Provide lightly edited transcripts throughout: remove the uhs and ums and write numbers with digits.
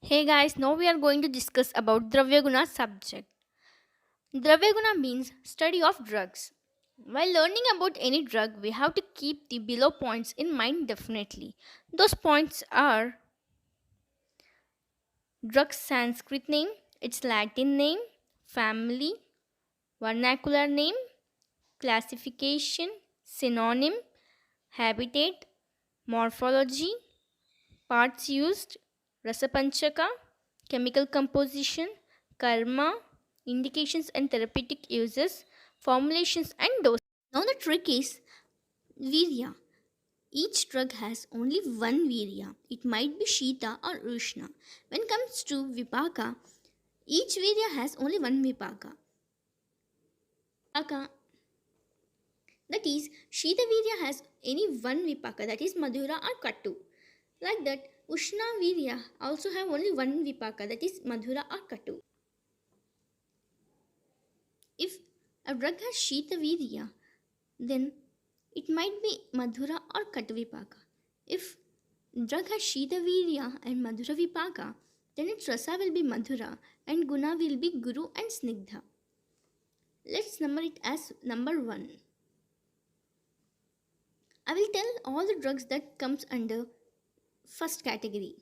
Hey guys, now we are going to discuss about Dravyaguna subject. Dravyaguna means study of drugs. While learning about any drug, we have to keep the below points in mind definitely. Those points are drug Sanskrit name, its Latin name, family, vernacular name, classification, synonym, habitat, morphology, parts used, Rasapanchaka, chemical composition, karma, indications and therapeutic uses, formulations and doses. Now the trick is virya. Each drug has only one virya. It might be Shita or Ushna. When it comes to Vipaka, each virya has only one Vipaka. Vipaka, that is, Shita virya has any one Vipaka, that is Madhura or Kattu. Like that, Ushna virya also have only one Vipaka, that is Madhura or Kattu. If a drug has Shita virya, then it might be Madhura or Katavipaka. If drug has Shita Virya and Madhura Vipaka, then its rasa will be Madhura and guna will be Guru and Snigdha. Let's number it as number 1. I will tell all the drugs that comes under first category.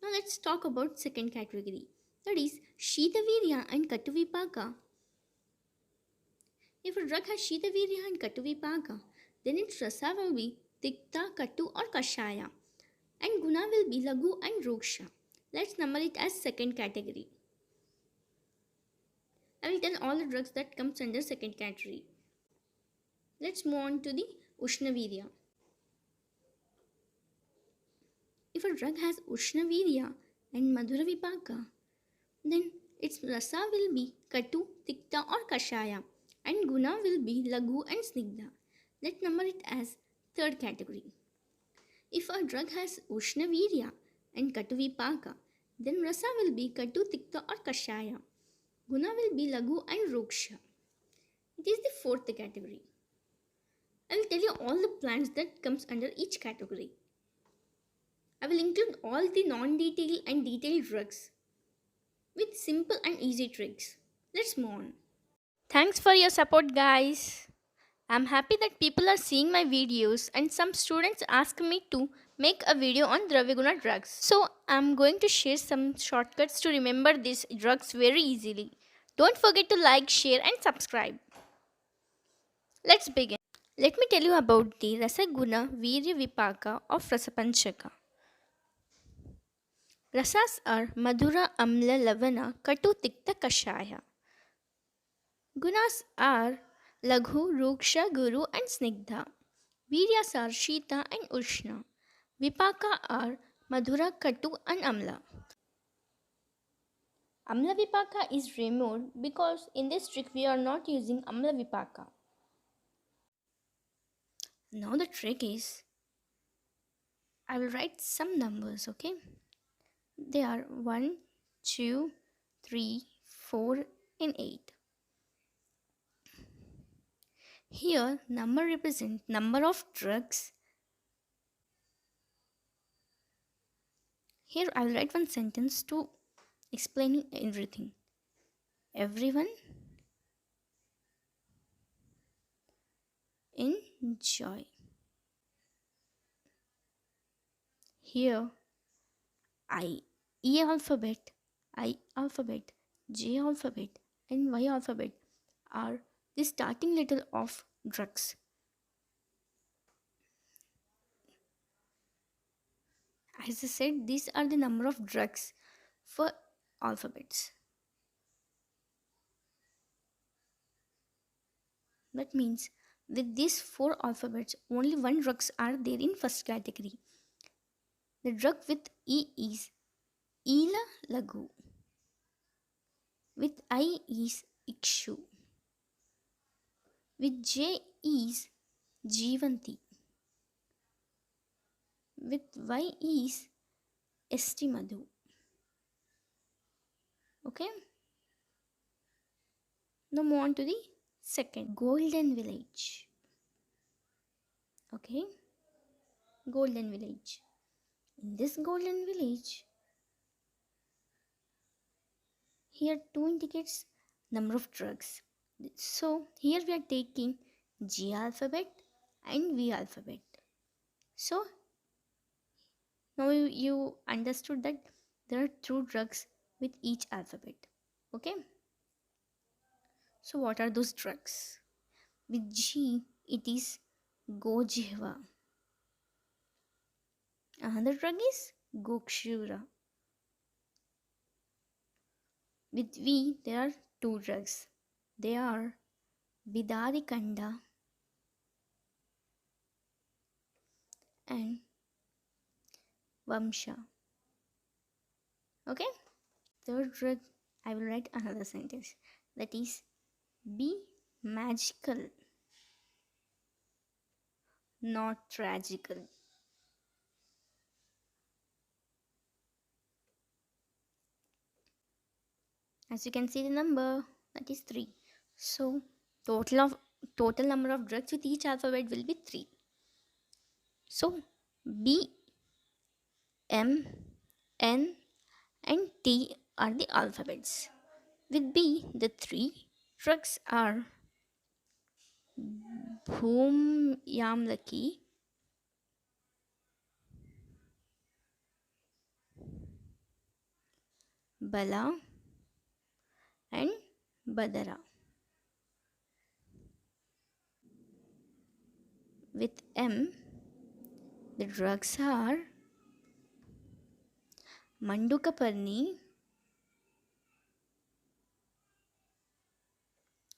Now let's talk about second category. That is Shita Virya and Katavipaka. If a drug has Shita Virya and Katavipaka, then its rasa will be Tikta, Katu or Kashaya and guna will be Lagu and Ruksha. Let's number it as second category. I will tell all the drugs that comes under second category. Let's move on to the Ushnavirya. If a drug has Ushnavirya and Madhura Vipaka, then its rasa will be Katu, Tikta or Kashaya and guna will be Lagu and Snigdha. Let's number it as third category. If a drug has Ushnavirya and Katu Vipaka, then rasa will be Katu, Tikta or Kashaya. Guna will be Lagu and Ruksha. It is the fourth category. I will tell you all the plants that comes under each category. I will include all the non-detailed and detailed drugs with simple and easy tricks. Let's move on. Thanks for your support guys. I'm happy that people are seeing my videos and some students ask me to make a video on Dravyaguna drugs. So I'm going to share some shortcuts to remember these drugs very easily. Don't forget to like, share and subscribe. Let's begin. Let me tell you about the Rasaguna Virya Vipaka of Rasapanchaka. Rasas are Madhura Amla Lavana Katu Tikta Kashaya. Gunas are Laghu, Ruksha, Guru and Snigdha. Viryas are Shita and Ushna. Vipaka are Madhura, Katu and Amla. Amla Vipaka is removed because in this trick we are not using Amla Vipaka. Now the trick is I will write some numbers, okay? They are 1, 2, 3, 4 and 8. Here number represent number of drugs. Here I will write one sentence to explaining everything. Everyone enjoy. Here I E alphabet, I alphabet, J alphabet and Y alphabet are the starting letter of drugs. As I said, these are the number of drugs for alphabets. That means with these four alphabets, only one drugs are there in first category. The drug with E is Ela Lagu. With I is Ikshu. With J is Jivanti. With Y is Estimadu. Okay. Now move on to the second, Golden Village. Okay. Golden Village. In this Golden Village, Here 2 indicates number of drugs. So here we are taking G alphabet and V alphabet. So now you understood that there are two drugs with each alphabet. Okay. So what are those drugs? With G it is Gojihva. Another drug is Gokshura. With V there are two drugs. They are Bidarikanda and Vamsha. Okay? Third drug, I will write another sentence. That is, be magical, not tragical. As you can see the number, that is 3. So total number of drugs with each alphabet will be 3. So B, M, N and T are the alphabets. With B, the 3 drugs are Bhum Yamlaki, Bala and Badara. With M, the drugs are Mandukaparni,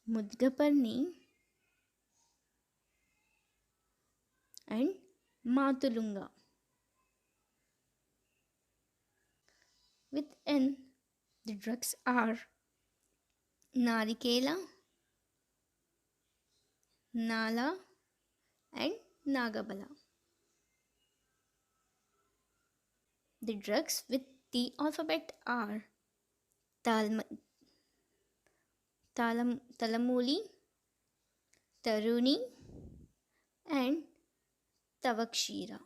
Mudgaparni and Matulunga. With N, the drugs are Narikela, Nala and Nagabala. The drugs with T alphabet are Talamuli, Taruni and Tavakshira.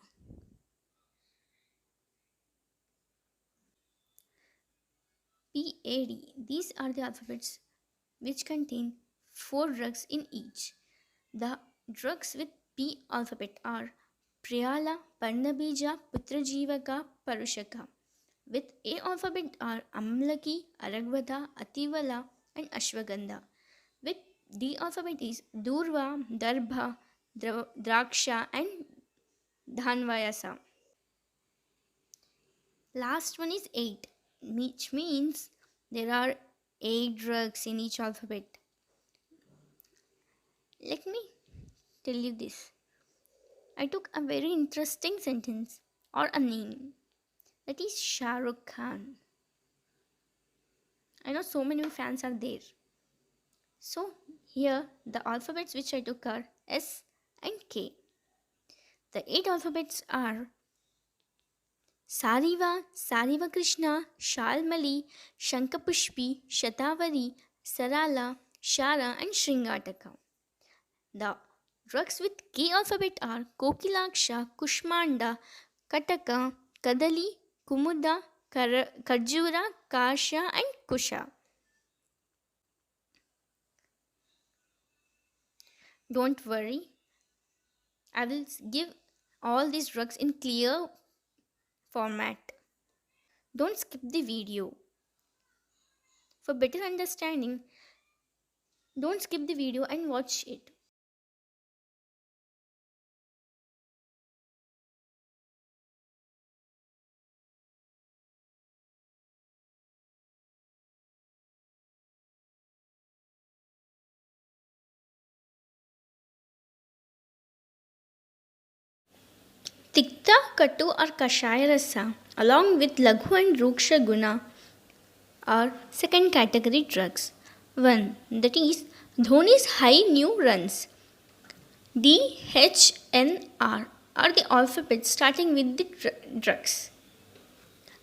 PAD. These are the alphabets which contain 4 drugs in each. The drugs with P alphabet are Priyala, Parnabija, Putrajivaka, Parushaka. With A alphabet are Amlaki, Aragvada, Ativala and Ashwagandha. With D alphabet is Durva, Darbha, Draksha and Dhanvayasa. Last one is 8, which means there are 8 drugs in each alphabet. Let me tell you this. I took a very interesting sentence or a name. That is Shah Rukh Khan. I know so many fans are there. So here the alphabets which I took are S and K. The 8 alphabets are Sariva, Sariva Krishna, Shalmali, Shankapushpi, Shatavari, Sarala, Shara and Shringataka. The drugs with K alphabet are Kokilaksha, Kushmanda, Kataka, Kadali, Kumuda, Karjura, Kasha and Kusha. Don't worry, I will give all these drugs in clear format. Don't skip the video. For better understanding, don't skip the video and watch it. Tikta, Katu or Kashaya Rasa along with Laghu and Ruksha Guna are second category drugs. 1. That is Dhoni's high new runs. D, H, N, R are the alphabets starting with the drugs.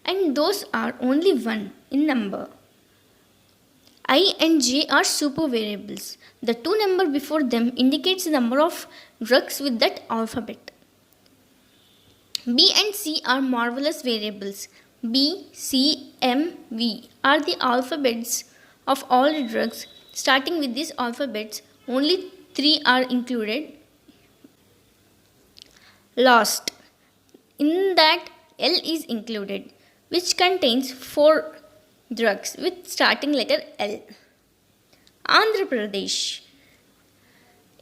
And those are only 1 in number. I and J are super variables. The 2 number before them indicates the number of drugs with that alphabet. B and C are marvelous variables. B, C, M, V are the alphabets of all the drugs. Starting with these alphabets, only three are included. Last. In that, L is included, which contains four drugs with starting letter L. Andhra Pradesh.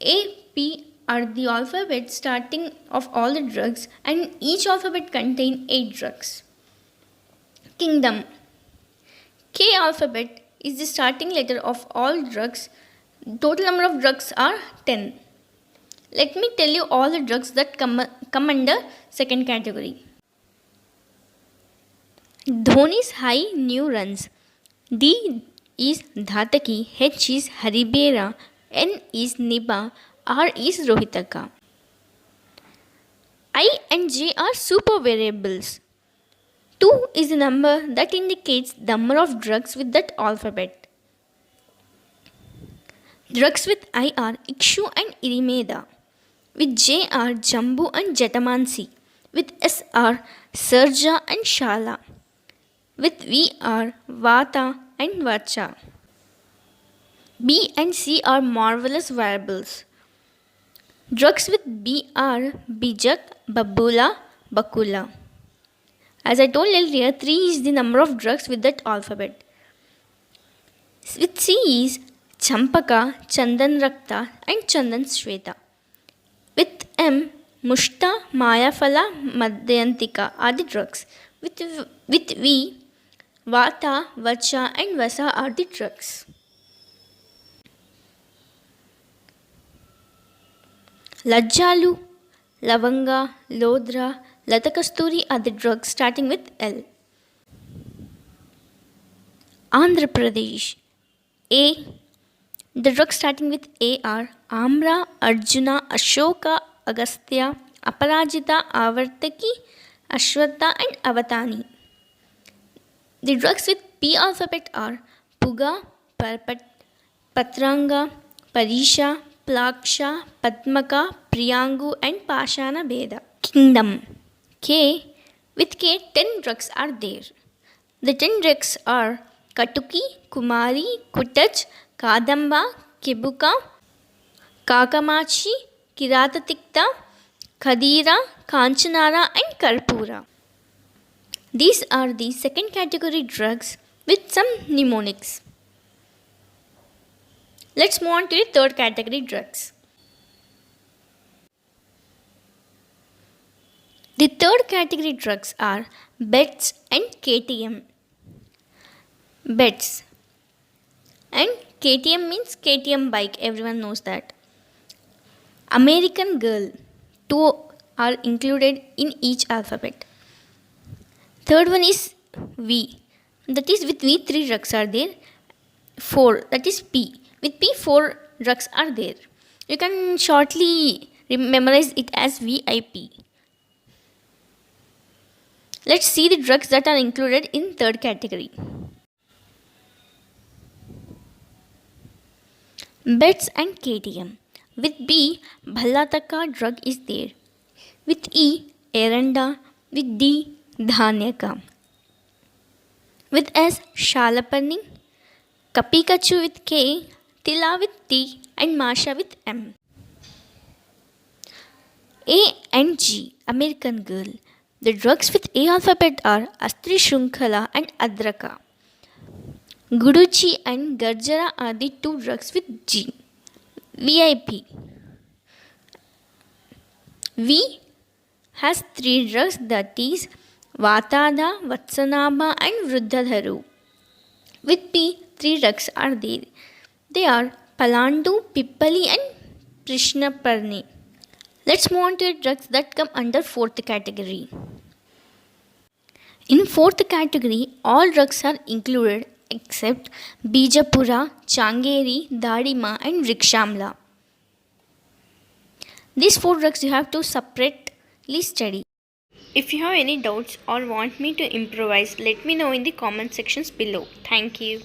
A, P are the alphabets starting of all the drugs, and each alphabet contain 8 drugs. Kingdom. K alphabet is the starting letter of all drugs. Total number of drugs are 10. Let me tell you all the drugs that come under second category. Dhoni's high new runs. D is Dhataki, H is Haribera, N is Niba, R is Rohitaka. I and J are super variables. 2 is the number that indicates the number of drugs with that alphabet. Drugs with I are Ikshu and Irimeda. With J are Jambu and Jetamansi. With S are Sarja and Shala. With V are Vata and Vacha. B and C are marvelous variables. Drugs with B are Bijak, Babula, Bakula. As I told earlier, 3 is the number of drugs with that alphabet. With C is Champaka, Chandan Rakta and Chandan Shweta. With M, Mushta, Mayafala, Madhyantika are the drugs. With V, Vata, Vacha and Vasa are the drugs. Lajjalu, Lavanga, Lodra, Latakasturi are the drugs starting with L. Andhra Pradesh. A. The drugs starting with A are Amra, Arjuna, Ashoka, Agastya, Aparajita, Avartaki, Ashwatha and Avatani. The drugs with P alphabet are Puga, Patranga, Parisha, Plaksha, Padmaka, Priyangu and Pashana Beda. Kingdom. K. With K, 10 drugs are there. The 10 drugs are Katuki, Kumari, Kutaj, Kadamba, Kebuka, Kakamachi, Kiratatikta, Khadira, Kanchanara and Karpura. These are the second category drugs with some mnemonics. Let's move on to the third category drugs. The third category drugs are bets and KTM. Bets. And KTM means KTM bike, everyone knows that. American Girl. 2 are included in each alphabet. Third one is V. That is with V 3 drugs are there. 4 that is P. With P 4 drugs are there. You can shortly memorize it as VIP. Let's see the drugs that are included in third category. Bets and KTM. With B, Bhallataka drug is there. With E, Eranda. With D, Dhanyaka. With S, Shalaparni. Kapikachu with K, Tila with T and Masha with M. A and G, American Girl. The drugs with A alphabet are Astri Shrunkhala and Adraka. Guduchi and Garjara are the 2 drugs with G. VIP. V has 3 drugs, that is Vatada, Vatsanaba and Vruddhadharu. With P, 3 drugs are there. They are Palandu, Pippali and Prishnaparni. Let's move on to the drugs that come under fourth category. In fourth category, all drugs are included except Bijapura, Changeri, Dadima and Rikshamla. These 4 drugs you have to separately study. If you have any doubts or want me to improvise, let me know in the comment sections below. Thank you.